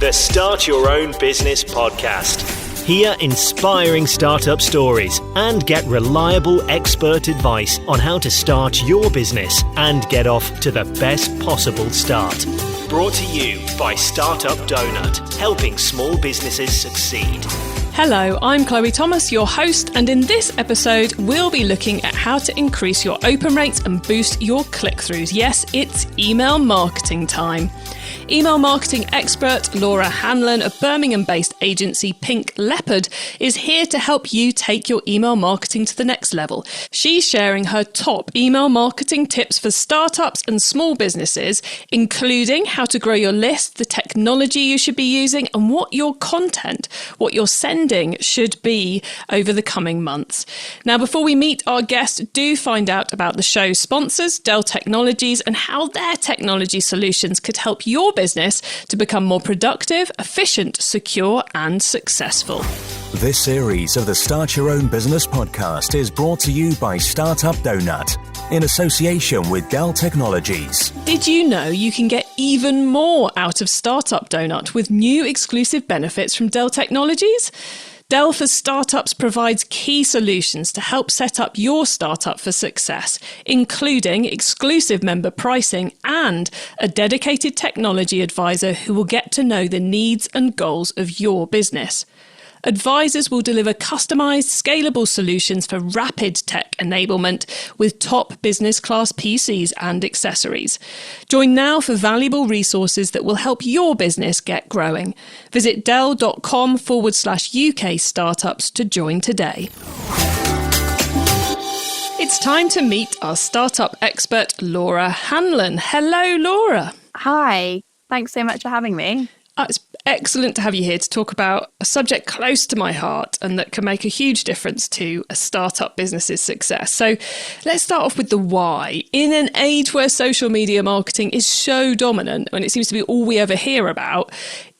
the Start Your Own Business podcast. Hear inspiring startup stories and get reliable expert advice on how to start your business and get off to the best possible start. Brought to you by Startup Donut, helping small businesses succeed. Hello, I'm Chloe Thomas, your host, and in this episode, we'll be looking at how to increase your open rates and boost your click-throughs. Yes, it's email marketing time. Email marketing expert Laura Hanlon of Birmingham-based agency Pink Leopard is here to help you take your email marketing to the next level. She's sharing her top email marketing tips for startups and small businesses, including how to grow your list, the technology you should be using, and what your content, what you're sending should be over the coming months. Now, before we meet our guest, do find out about the show's sponsors, Dell Technologies, and how their technology solutions could help your business to become more productive, efficient, secure, and successful. This series of the Start Your Own Business podcast is brought to you by Startup Donut in association with Dell Technologies. Did you know you can get even more out of Startup Donut with new exclusive benefits from Dell Technologies? Dell for Startups provides key solutions to help set up your startup for success, including exclusive member pricing and a dedicated technology advisor who will get to know the needs and goals of your business. Advisors will deliver customized, scalable solutions for rapid tech enablement with top business class PCs and accessories. Join now for valuable resources that will help your business get growing. Visit dell.com/UK startups to join today. It's time to meet our startup expert, Laura Hanlon. Hello, Laura. Hi. Thanks so much for having me. It's excellent to have you here to talk about a subject close to my heart and that can make a huge difference to a startup business's success. So let's start off with the why. In an age where social media marketing is so dominant and it seems to be all we ever hear about,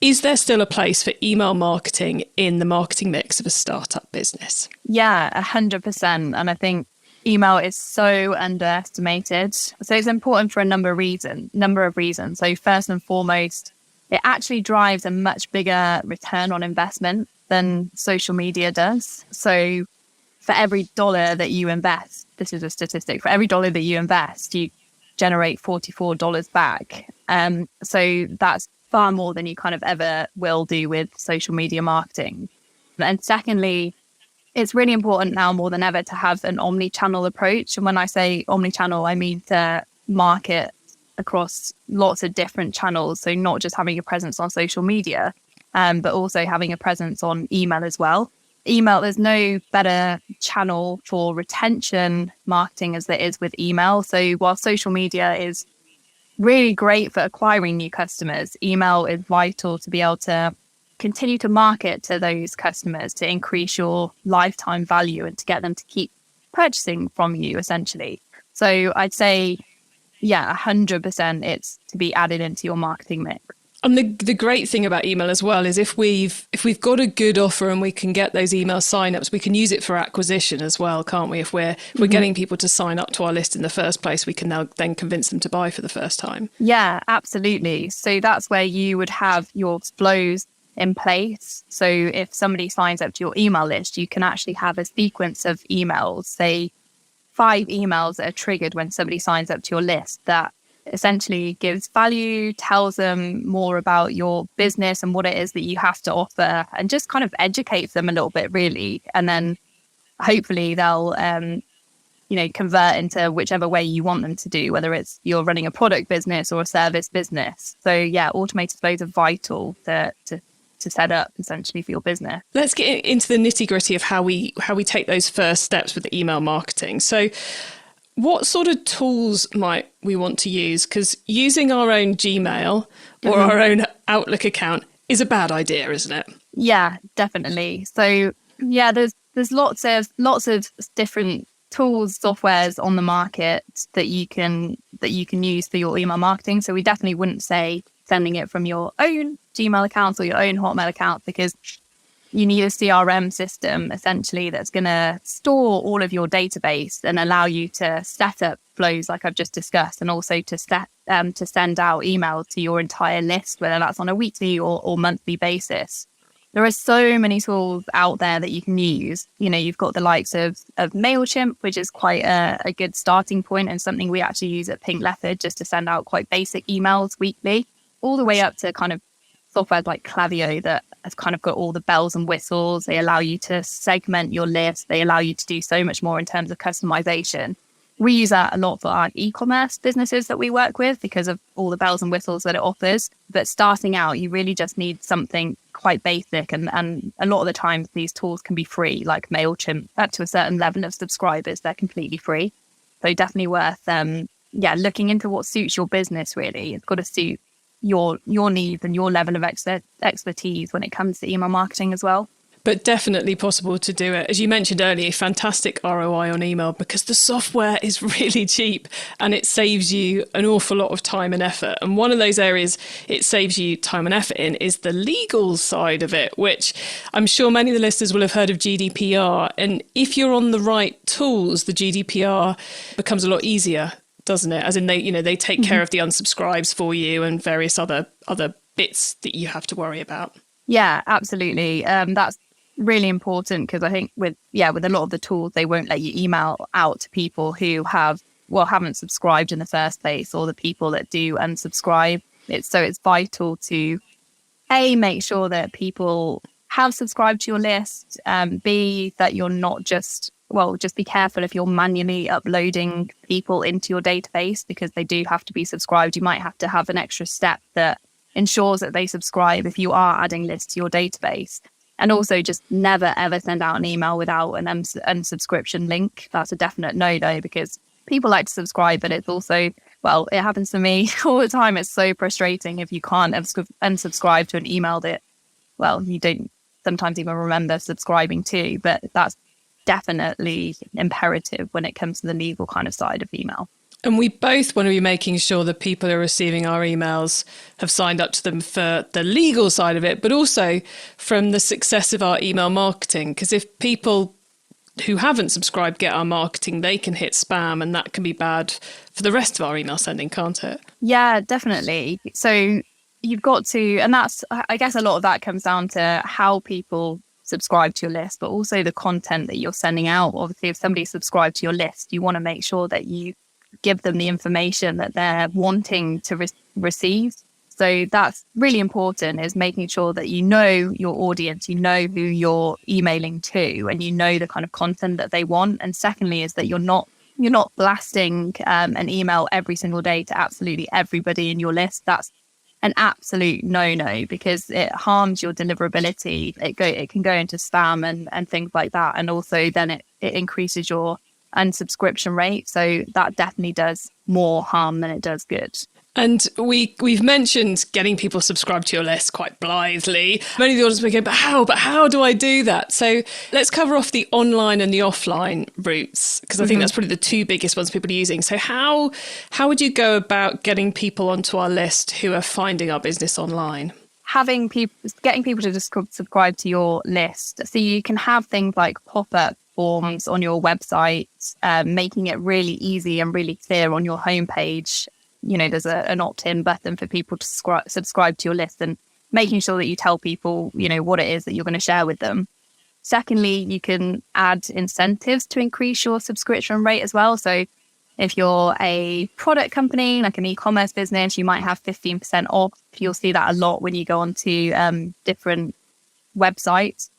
is there still a place for email marketing in the marketing mix of a startup business? Yeah, 100%. And I think email is so underestimated. So it's important for a number of reasons. So first and foremost, it actually drives a much bigger return on investment than social media does. So for every dollar that you invest, this is a statistic, for every dollar that you invest, you generate $44 back. So that's far more than you kind of ever will do with social media marketing. And secondly, it's really important now more than ever to have an omni-channel approach. And when I say omni-channel, I mean to market across lots of different channels. So not just having a presence on social media, but also having a presence on email as well. Email, there's no better channel for retention marketing as there is with email. So while social media is really great for acquiring new customers, email is vital to be able to continue to market to those customers, to increase your lifetime value and to get them to keep purchasing from you, essentially. So I'd say, yeah, 100% it's to be added into your marketing mix. And the great thing about email as well is if we've got a good offer and we can get those email signups, we can use it for acquisition as well, can't we? If we're getting people to sign up to our list in the first place, we can now then convince them to buy for the first time. Yeah, absolutely. So that's where you would have your flows in place. So if somebody signs up to your email list, you can actually have a sequence of emails, say 5 emails that are triggered when somebody signs up to your list that essentially gives value, tells them more about your business and what it is that you have to offer, and just kind of educates them a little bit, really. And then hopefully they'll, convert into whichever way you want them to do, whether it's you're running a product business or a service business. So yeah, automated flows are vital to set up essentially for your business. Let's get into the nitty-gritty of how we take those first steps with the email marketing. So what sort of tools might we want to use? Because using our own Gmail or our own Outlook account is a bad idea, isn't it? Yeah, definitely. So yeah, there's lots of different tools, softwares on the market that you can use for your email marketing. So we definitely wouldn't say sending it from your own Gmail account or your own Hotmail account, because you need a CRM system essentially that's going to store all of your database and allow you to set up flows like I've just discussed, and also to send out emails to your entire list, whether that's on a weekly or monthly basis. There are so many tools out there that you can use. You know, you've got the likes of MailChimp, which is quite a good starting point, and something we actually use at Pink Leopard just to send out quite basic emails weekly, all the way up to kind of software like Klaviyo that has kind of got all the bells and whistles. They allow you to segment your list. They allow you to do so much more in terms of customization. We use that a lot for our e-commerce businesses that we work with because of all the bells and whistles that it offers. But starting out, you really just need something quite basic. And a lot of the times these tools can be free, like MailChimp. Up to a certain level of subscribers, they're completely free. So definitely worth looking into what suits your business, really. It's got to suit your needs and your level of expertise when it comes to email marketing as well. But definitely possible to do it. As you mentioned earlier, fantastic ROI on email because the software is really cheap and it saves you an awful lot of time and effort. And one of those areas it saves you time and effort in is the legal side of it, which I'm sure many of the listeners will have heard of GDPR. And if you're on the right tools, the GDPR becomes a lot easier, doesn't it? As in they take care of the unsubscribes for you and various other bits that you have to worry about. Yeah, absolutely. That's really important because I think with a lot of the tools, they won't let you email out to people who haven't subscribed in the first place, or the people that do unsubscribe. It's vital to make sure that people have subscribed to your list. B, that you're not just be careful if you're manually uploading people into your database because they do have to be subscribed. You might have to have an extra step that ensures that they subscribe if you are adding lists to your database. And also just never, ever send out an email without an unsubscription link. That's a definite no-no because people like to subscribe, but it's also, it happens to me all the time. It's so frustrating if you can't unsubscribe to an email that, you don't sometimes even remember subscribing to. But that's definitely imperative when it comes to the legal kind of side of email. And we both want to be making sure that people who are receiving our emails have signed up to them for the legal side of it, but also from the success of our email marketing. Because if people who haven't subscribed get our marketing, they can hit spam, and that can be bad for the rest of our email sending, can't it? Yeah, definitely. So you've got to, and that's, I guess a lot of that comes down to how people subscribe to your list, but also the content that you're sending out. Obviously, if somebody subscribed to your list, you want to make sure that you give them the information that they're wanting to receive. So that's really important, is making sure that you know your audience, you know who you're emailing to, and you know the kind of content that they want. And secondly is that you're not blasting an email every single day to absolutely everybody in your list. That's an absolute no-no because it harms your deliverability. It can go into spam and things like that. And also then it increases your unsubscription rate. So that definitely does more harm than it does good. And we've mentioned getting people subscribed to your list quite blithely. Many of the audience will go, but how do I do that? So let's cover off the online and the offline routes, because I think that's probably the two biggest ones people are using. So how would you go about getting people onto our list who are finding our business online? Getting people to just subscribe to your list. So you can have things like pop-up forms on your website, making it really easy and really clear on your homepage. There's an opt-in button for people to subscribe to your list, and making sure that you tell people, what it is that you're going to share with them. Secondly, you can add incentives to increase your subscription rate as well. So if you're a product company, like an e-commerce business, you might have 15% off. You'll see that a lot when you go onto different websites.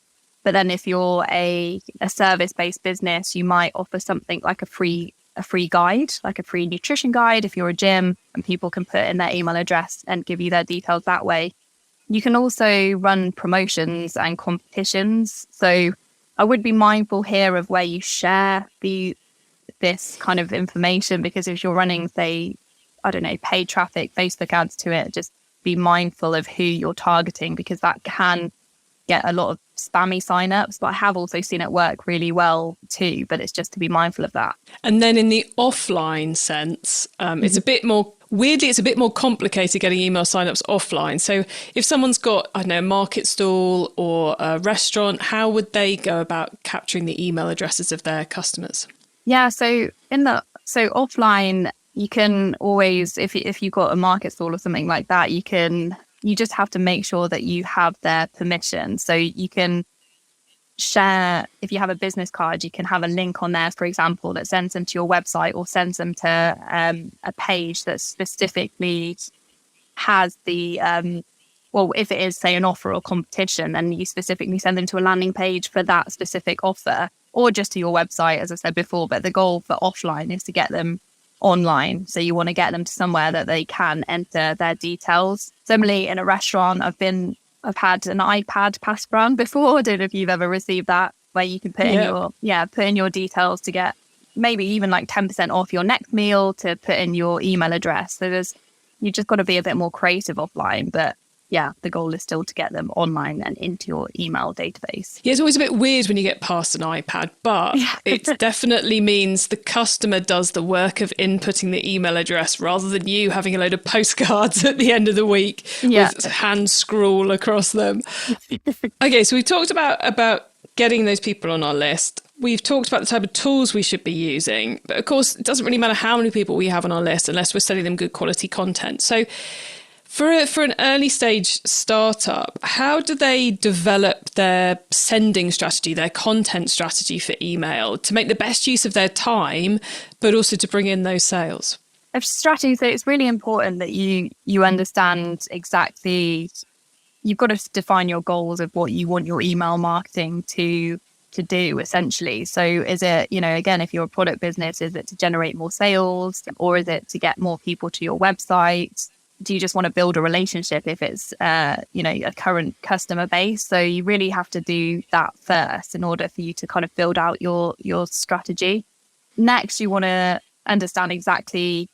But then if you're a service-based business, you might offer something like a free guide, like a free nutrition guide if you're a gym, and people can put in their email address and give you their details that way. You can also run promotions and competitions. So I would be mindful here of where you share this kind of information, because if you're running, say, paid traffic, Facebook ads to it, just be mindful of who you're targeting, because that can get a lot of spammy signups, but I have also seen it work really well too. But it's just to be mindful of that. And then in the offline sense, it's a bit more, weirdly, it's a bit more complicated getting email signups offline. So if someone's got, I don't know, a market stall or a restaurant, how would they go about capturing the email addresses of their customers? Yeah, so offline, you can always, if you've got a market stall or something like that, you just have to make sure that you have their permission. So you can share, if you have a business card, you can have a link on there, for example, that sends them to your website or sends them to a page that specifically has the, if it is, say, an offer or competition, then you specifically send them to a landing page for that specific offer, or just to your website, as I said before. But the goal for offline is to get them online. So you want to get them to somewhere that they can enter their details. Similarly, in a restaurant, I've had an iPad pass around before. I don't know if you've ever received that, where you can put in your details to get maybe even like 10% off your next meal, to put in your email address. So you just got to be a bit more creative offline. But yeah, the goal is still to get them online and into your email database. Yeah, it's always a bit weird when you get past an iPad, but it definitely means the customer does the work of inputting the email address rather than you having a load of postcards at the end of the week with hand scrawl across them. Okay, so we've talked about getting those people on our list. We've talked about the type of tools we should be using, but of course, it doesn't really matter how many people we have on our list unless we're sending them good quality content. So for an early stage startup, how do they develop their sending strategy, their content strategy for email to make the best use of their time, but also to bring in those sales? A strategy, so it's really important that you understand exactly, you've got to define your goals of what you want your email marketing to do, essentially. So is it, again, if you're a product business, is it to generate more sales, or is it to get more people to your website? Do you just want to build a relationship if it's, a current customer base? So you really have to do that first in order for you to kind of build out your strategy. Next, you want to understand exactly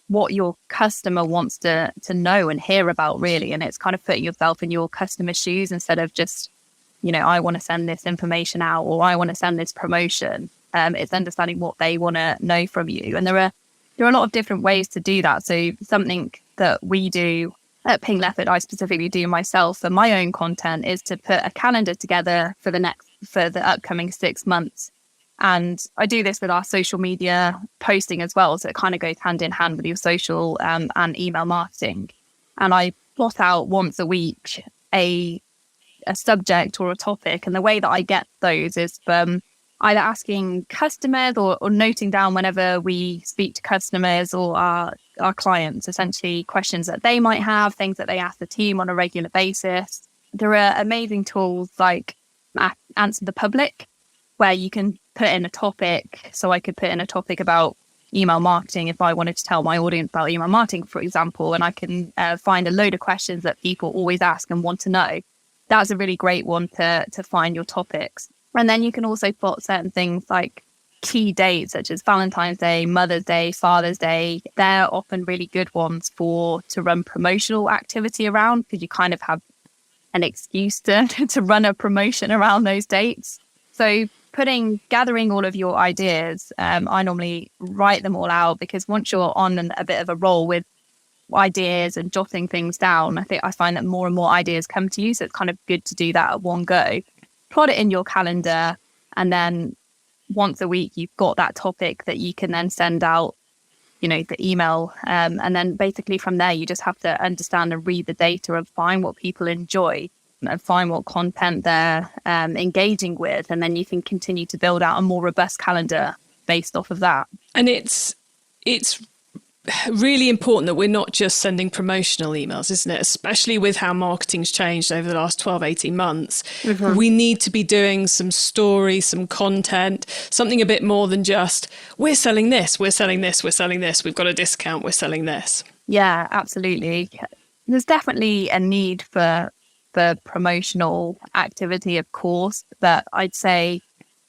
what your customer wants to know and hear about, really. And it's kind of putting yourself in your customer's shoes instead of just, I want to send this information out, or I want to send this promotion. It's understanding what they want to know from you. And there are a lot of different ways to do that. So something that we do at Ping Leopard, I specifically do myself for my own content, is to put a calendar together for the upcoming 6 months. And I do this with our social media posting as well. So it kind of goes hand in hand with your social and email marketing. And I plot out once a week a subject or a topic. And the way that I get those is from either asking customers or noting down whenever we speak to customers or our clients, essentially questions that they might have, things that they ask the team on a regular basis. There are amazing tools like Answer the Public, where you can put in a topic. So I could put in a topic about email marketing if I wanted to tell my audience about email marketing, for example, and I can find a load of questions that people always ask and want to know. That's a really great one to find your topics. And then you can also plot certain things like key dates, such as Valentine's Day, Mother's Day, Father's Day. They're often really good ones to run promotional activity around, because you kind of have an excuse to run a promotion around those dates. So gathering all of your ideas, I normally write them all out, because once you're on a bit of a roll with ideas and jotting things down, I find that more and more ideas come to you. So it's kind of good to do that at one go. Plot it in your calendar, and then once a week you've got that topic that you can then send out, the email. And then basically from there, you just have to understand and read the data and find what people enjoy and find what content they're engaging with. And then you can continue to build out a more robust calendar based off of that. And it's really important that we're not just sending promotional emails, isn't it? Especially with how marketing's changed over the last 12, 18 months. Mm-hmm. We need to be doing some story, some content, something a bit more than just, we're selling this, we're selling this, we're selling this, we've got a discount, we're selling this. Yeah, absolutely. There's definitely a need for promotional activity, of course, but I'd say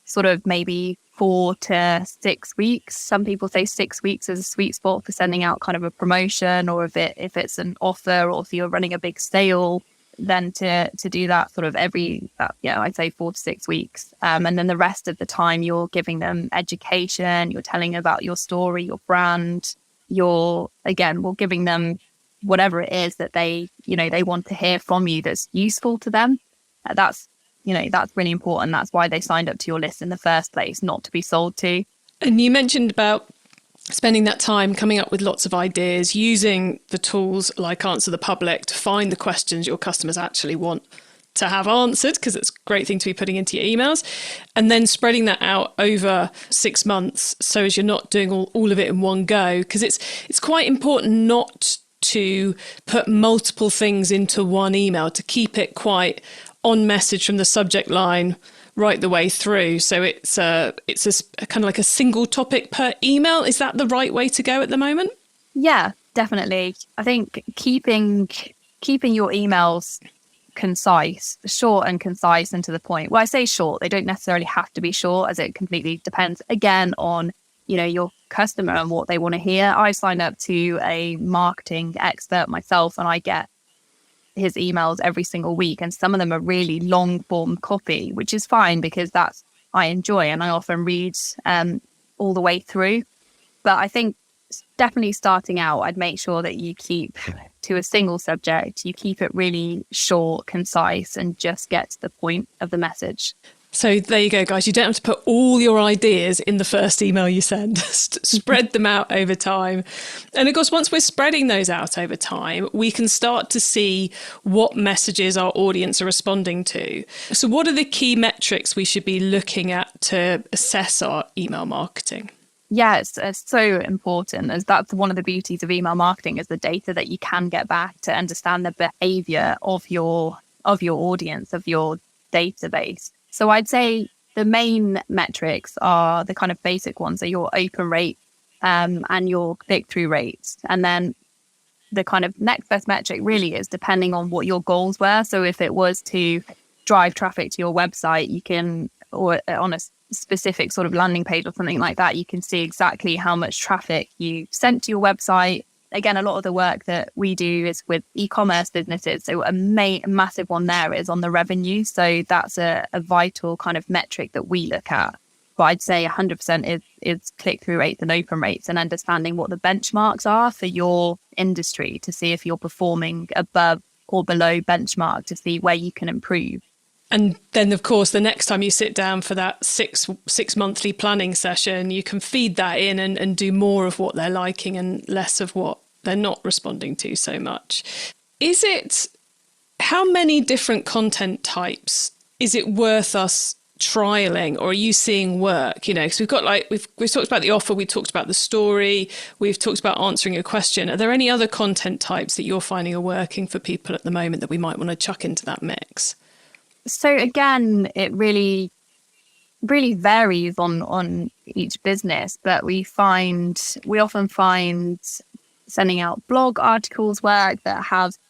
sort of maybe 4 to 6 weeks. Some people say 6 weeks is a sweet spot for sending out kind of a promotion, or if it's an offer, or if you're running a big sale. then to do that sort of I'd say 4 to 6 weeks. And then the rest of the time you're giving them education, you're telling about your story, your brand, we're giving them whatever it is that they want to hear from you that's useful to them. That's really important. That's why they signed up to your list in the first place, not to be sold to. And you mentioned about spending that time coming up with lots of ideas, using the tools like Answer the Public to find the questions your customers actually want to have answered, because it's a great thing to be putting into your emails, and then spreading that out over 6 months so as you're not doing all of it in one go, because it's quite important not to put multiple things into one email, to keep it quite on message from the subject line right the way through. So it's a kind of like a single topic per email. Is that the right way to go at the moment? Yeah, definitely. I think keeping your emails concise, short and concise and to the point. Well, I say short, they don't necessarily have to be short, as it completely depends again on, your customer and what they want to hear. I signed up to a marketing expert myself, and I get his emails every single week, and some of them are really long form copy, which is fine because that's I enjoy, and I often read all the way through. But I think definitely starting out, I'd make sure that you keep to a single subject, you keep it really short, concise, and just get to the point of the message. So there you go, guys. You don't have to put all your ideas in the first email you send. Spread them out over time. And of course, once we're spreading those out over time, we can start to see what messages our audience are responding to. So what are the key metrics we should be looking at to assess our email marketing? Yeah, it's so important, as that's one of the beauties of email marketing, is the data that you can get back to understand the behavior of your audience, of your database. So I'd say the main metrics are the kind of basic ones, are your open rate and your click-through rates. And then the kind of next best metric really is depending on what your goals were. So if it was to drive traffic to your website, you can, or on a specific sort of landing page or something like that, you can see exactly how much traffic you sent to your website. Again, a lot of the work that we do is with e-commerce businesses. So a massive one there is on the revenue. So that's a vital kind of metric that we look at. But I'd say 100% is click-through rates and open rates, and understanding what the benchmarks are for your industry to see if you're performing above or below benchmark, to see where you can improve. And then, of course, the next time you sit down for that six monthly planning session, you can feed that in and do more of what they're liking and less of what they're not responding to so much. How many different content types is it worth us trialing, or are you seeing work? Because we've talked about the offer, we talked about the story, we've talked about answering a question. Are there any other content types that you're finding are working for people at the moment that we might want to chuck into that mix? So again, it really varies on each business, but we often find sending out blog articles work that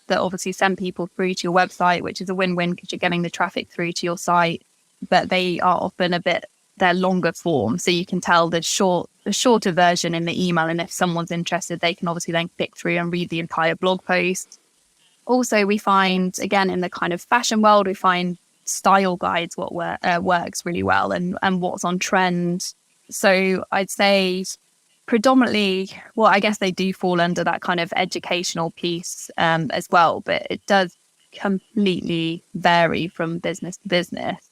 obviously send people through to your website, which is a win-win because you're getting the traffic through to your site, but they are often they're longer form. So you can tell the shorter version in the email. And if someone's interested, they can obviously then click through and read the entire blog post. Also, we find, again, in the kind of fashion world, we find style guides what works really well and what's on trend. So I'd say predominantly, well, I guess they do fall under that kind of educational piece as well, but it does completely vary from business to business.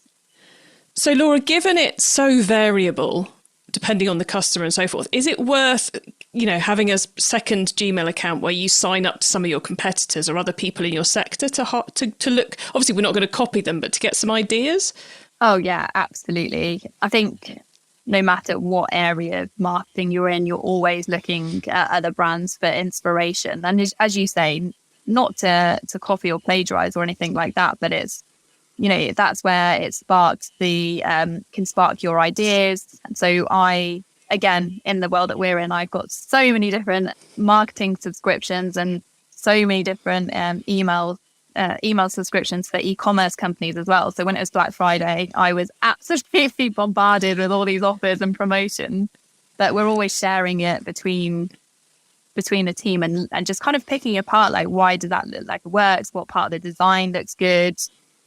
So Laura, given it's so variable, depending on the customer and so forth, is it worth, having a second Gmail account where you sign up to some of your competitors or other people in your sector to look? Obviously, we're not going to copy them, but to get some ideas? Oh, yeah, absolutely. I think no matter what area of marketing you're in, you're always looking at other brands for inspiration. And as you say, not to copy or plagiarize or anything like that, but it's, that's where it can spark your ideas. And so again, in the world that we're in, I've got so many different marketing subscriptions and so many different email subscriptions for e-commerce companies as well. So when it was Black Friday, I was absolutely bombarded with all these offers and promotions, but we're always sharing it between between the team and just kind of picking apart, like, why does that look like it works? What part of the design looks good?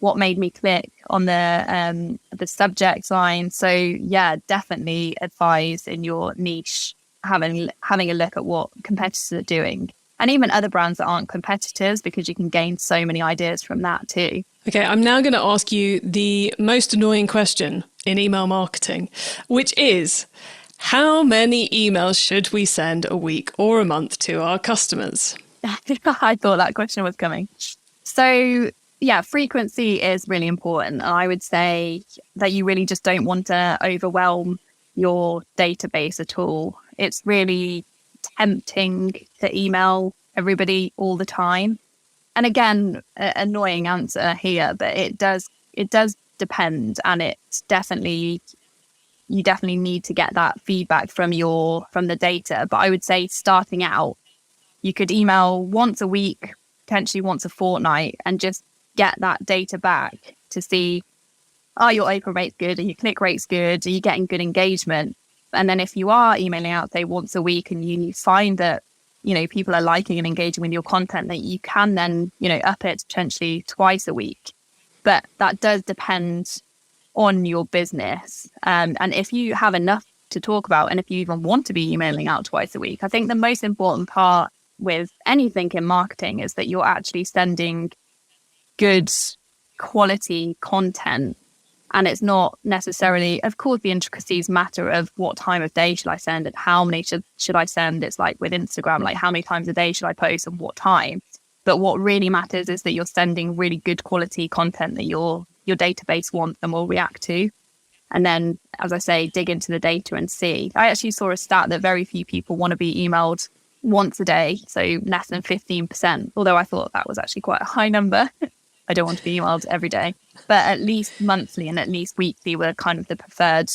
What made me click on the subject line? So yeah, definitely advise in your niche having a look at what competitors are doing, and even other brands that aren't competitors, because you can gain so many ideas from that too. Okay, I'm now going to ask you the most annoying question in email marketing, which is, how many emails should we send a week or a month to our customers? I thought that question was coming. So yeah, frequency is really important. And I would say that you really just don't want to overwhelm your database at all. It's really tempting to email everybody all the time. And again, annoying answer here, but it does depend, and it's definitely, you definitely need to get that feedback from the data. But I would say starting out, you could email once a week, potentially once a fortnight, and just get that data back to see, are your open rates good? Are your click rates good? Are you getting good engagement? And then if you are emailing out, say, once a week, and you find that, you know, people are liking and engaging with your content, that you can then, you know, up it potentially twice a week. But that does depend on your business. And if you have enough to talk about, and if you even want to be emailing out twice a week, I think the most important part with anything in marketing is that you're actually sending good quality content. And it's not necessarily, of course, the intricacies matter of what time of day should I send and how many should I send. It's like with Instagram, like how many times a day should I post and what time. But what really matters is that you're sending really good quality content that your database wants and will react to. And then, as I say, dig into the data and see. I actually saw a stat that very few people want to be emailed once a day, so less than 15%, although I thought that was actually quite a high number. I don't want to be emailed every day, but at least monthly and at least weekly were kind of the preferred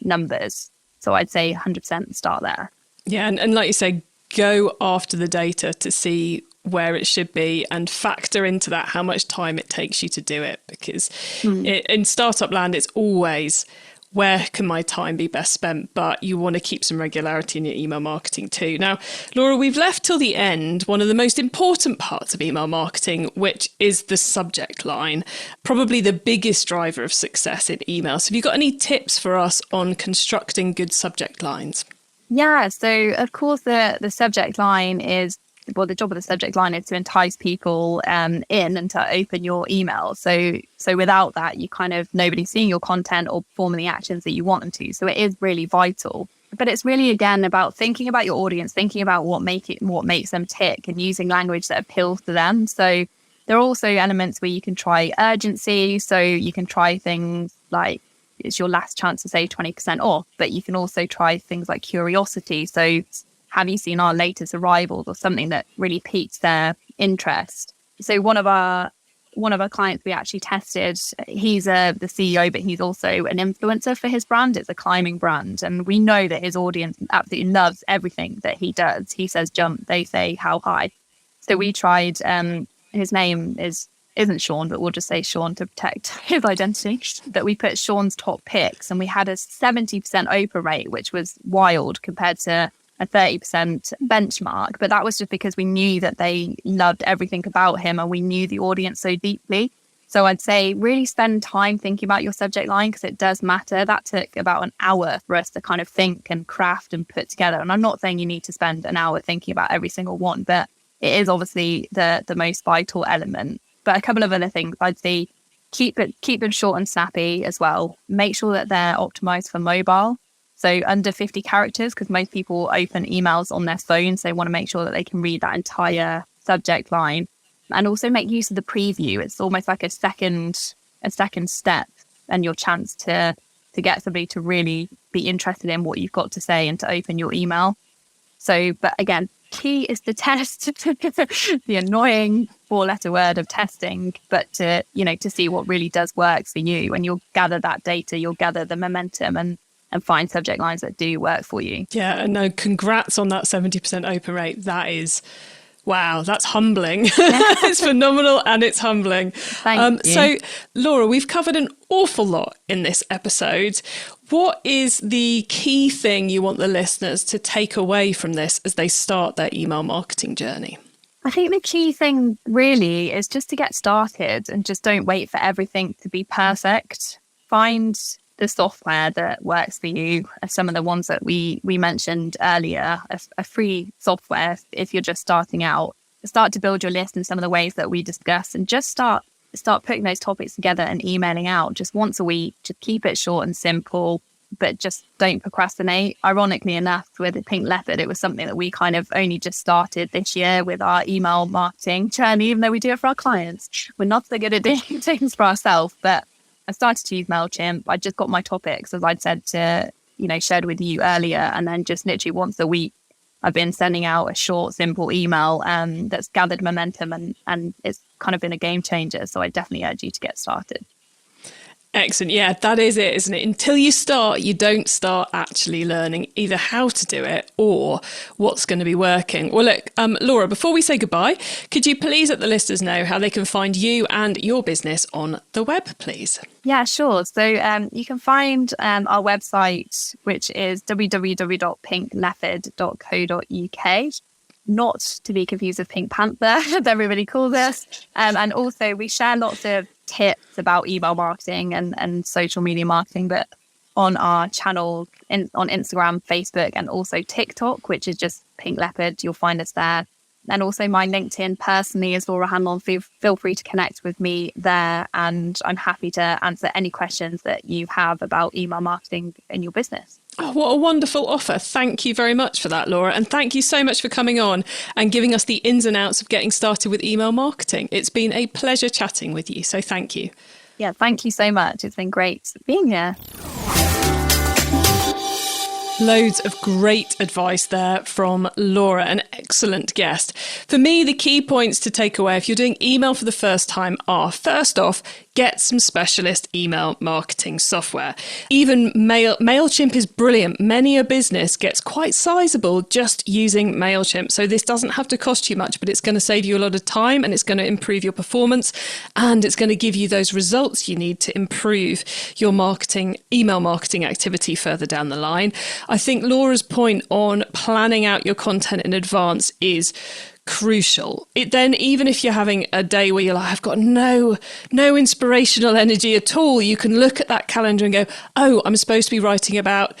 numbers. So I'd say 100% start there. Yeah, and like you say, go after the data to see where it should be and factor into that how much time it takes you to do it. Because in startup land, it's always, where can my time be best spent? But you want to keep some regularity in your email marketing too. Now, Laura, we've left till the end one of the most important parts of email marketing, which is the subject line, probably the biggest driver of success in email. So have you got any tips for us on constructing good subject lines? Yeah, so of course the subject line is, well, the job of the subject line is to entice people in and to open your email. So without that, you kind of, nobody's seeing your content or performing the actions that you want them to. So it is really vital. But it's really, again, about thinking about your audience, thinking about what makes them tick, and using language that appeals to them. So there are also elements where you can try urgency. So you can try things like, it's your last chance to save 20% off, but you can also try things like curiosity. So have you seen our latest arrivals, or something that really piques their interest? So one of our clients we actually tested, he's the CEO, but he's also an influencer for his brand. It's a climbing brand. And we know that his audience absolutely loves everything that he does. He says jump, they say how high. So we tried, his name isn't Sean, but we'll just say Sean to protect his identity, that we put Sean's top picks, and we had a 70% open rate, which was wild compared to a 30% benchmark. But that was just because we knew that they loved everything about him, and we knew the audience so deeply. So I'd say really spend time thinking about your subject line, because it does matter. That took about an hour for us to kind of think and craft and put together. And I'm not saying you need to spend an hour thinking about every single one, but it is obviously the most vital element. But a couple of other things, I'd say keep it short and snappy as well. Make sure that they're optimized for mobile. So under 50 characters, because most people open emails on their phones. They want to make sure that they can read that entire subject line. And also make use of the preview. It's almost like a second step, and your chance to get somebody to really be interested in what you've got to say and to open your email. So, but again, key is to test the annoying 4-letter word of testing, but to see what really does work for you. And you'll gather that data, you'll gather the momentum and find subject lines that do work for you. Yeah, and no, congrats on that 70% open rate. That is Wow, that's humbling. It's phenomenal and it's humbling. Thank you. So, Laura, we've covered an awful lot in this episode. What is the key thing you want the listeners to take away from this as they start their email marketing journey? I think the key thing really is just to get started and just don't wait for everything to be perfect. Find the software that works for you. Some of the ones that we mentioned earlier, a free software if you're just starting out. Start to build your list in some of the ways that we discussed, and just start putting those topics together and emailing out just once a week. Just keep it short and simple, but just don't procrastinate. Ironically enough, with Pink Leopard, it was something that we kind of only just started this year with our email marketing journey, even though we do it for our clients. We're not so good at doing things for ourselves, but I started to use MailChimp. I just got my topics, as I'd said, shared with you earlier. And then just literally once a week, I've been sending out a short, simple email that's gathered momentum, and it's kind of been a game changer. So I definitely urge you to get started. Excellent. Yeah, that is it, isn't it? Until you start, you don't start actually learning either how to do it or what's going to be working. Well, look, Laura, before we say goodbye, could you please let the listeners know how they can find you and your business on the web, please? Yeah, sure. So you can find our website, which is www.pinkleopard.co.uk. Not to be confused with Pink Panther, as everybody calls us. And also we share lots of tips about email marketing and social media marketing, but on our channel on Instagram, Facebook, and also TikTok, which is just Pink Leopard. You'll find us there. And also my LinkedIn personally is Laura Hanlon. Feel free to connect with me there, and I'm happy to answer any questions that you have about email marketing in your business. Oh, what a wonderful offer. Thank you very much for that, Laura. And thank you so much for coming on and giving us the ins and outs of getting started with email marketing. It's been a pleasure chatting with you. So thank you. Yeah, thank you so much. It's been great being here. Loads of great advice there from Laura, an excellent guest. For me, the key points to take away if you're doing email for the first time are, first off, get some specialist email marketing software. Even MailChimp is brilliant. Many a business gets quite sizable just using MailChimp. So this doesn't have to cost you much, but it's going to save you a lot of time, and it's going to improve your performance, and it's going to give you those results you need to improve your email marketing activity further down the line. I think Laura's point on planning out your content in advance is crucial. Then even if you're having a day where you're like, I've got no inspirational energy at all, you can look at that calendar and go, oh, I'm supposed to be writing about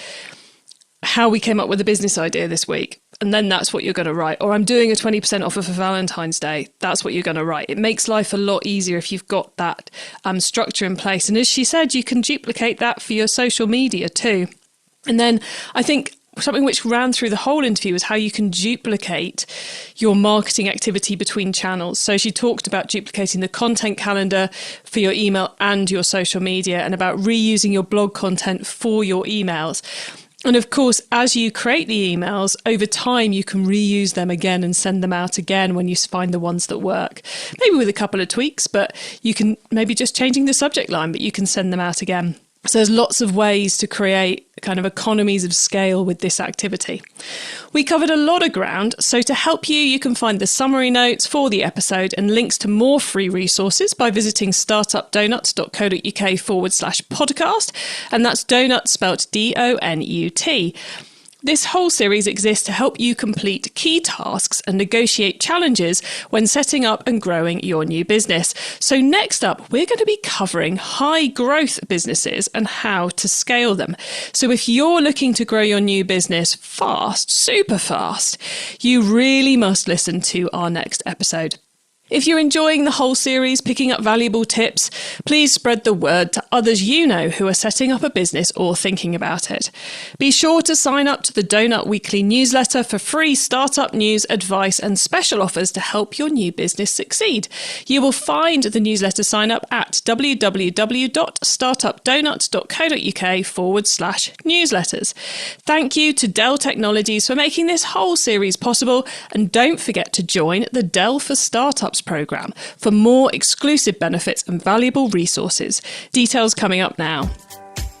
how we came up with a business idea this week. And then that's what you're going to write. Or I'm doing a 20% offer for Valentine's Day. That's what you're going to write. It makes life a lot easier if you've got that structure in place. And as she said, you can duplicate that for your social media too. And then I think something which ran through the whole interview was how you can duplicate your marketing activity between channels. So she talked about duplicating the content calendar for your email and your social media, and about reusing your blog content for your emails. And of course, as you create the emails, over time, you can reuse them again and send them out again when you find the ones that work. Maybe with a couple of tweaks, but you can maybe just changing the subject line, but you can send them out again. So there's lots of ways to create kind of economies of scale with this activity. We covered a lot of ground, so to help you, you can find the summary notes for the episode and links to more free resources by visiting startupdonut.co.uk/podcast, and that's donut spelt DONUT. This whole series exists to help you complete key tasks and negotiate challenges when setting up and growing your new business. So next up, we're going to be covering high growth businesses and how to scale them. So if you're looking to grow your new business fast, super fast, you really must listen to our next episode. If you're enjoying the whole series, picking up valuable tips, please spread the word to others you know who are setting up a business or thinking about it. Be sure to sign up to the Donut Weekly newsletter for free startup news, advice, and special offers to help your new business succeed. You will find the newsletter sign up at www.startupdonut.co.uk/newsletters. Thank you to Dell Technologies for making this whole series possible, and don't forget to join the Dell for Startups program for more exclusive benefits and valuable resources. Details coming up now.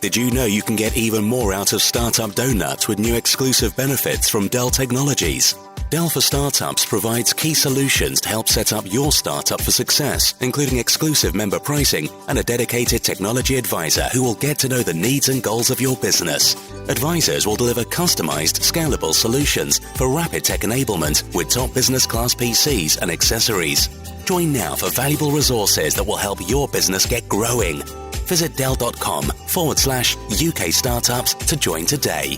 Did you know you can get even more out of Startup Donut with new exclusive benefits from Dell Technologies? Dell for Startups provides key solutions to help set up your startup for success, including exclusive member pricing and a dedicated technology advisor who will get to know the needs and goals of your business. Advisors will deliver customized, scalable solutions for rapid tech enablement with top business class PCs and accessories. Join now for valuable resources that will help your business get growing. Visit Dell.com/UK startups to join today.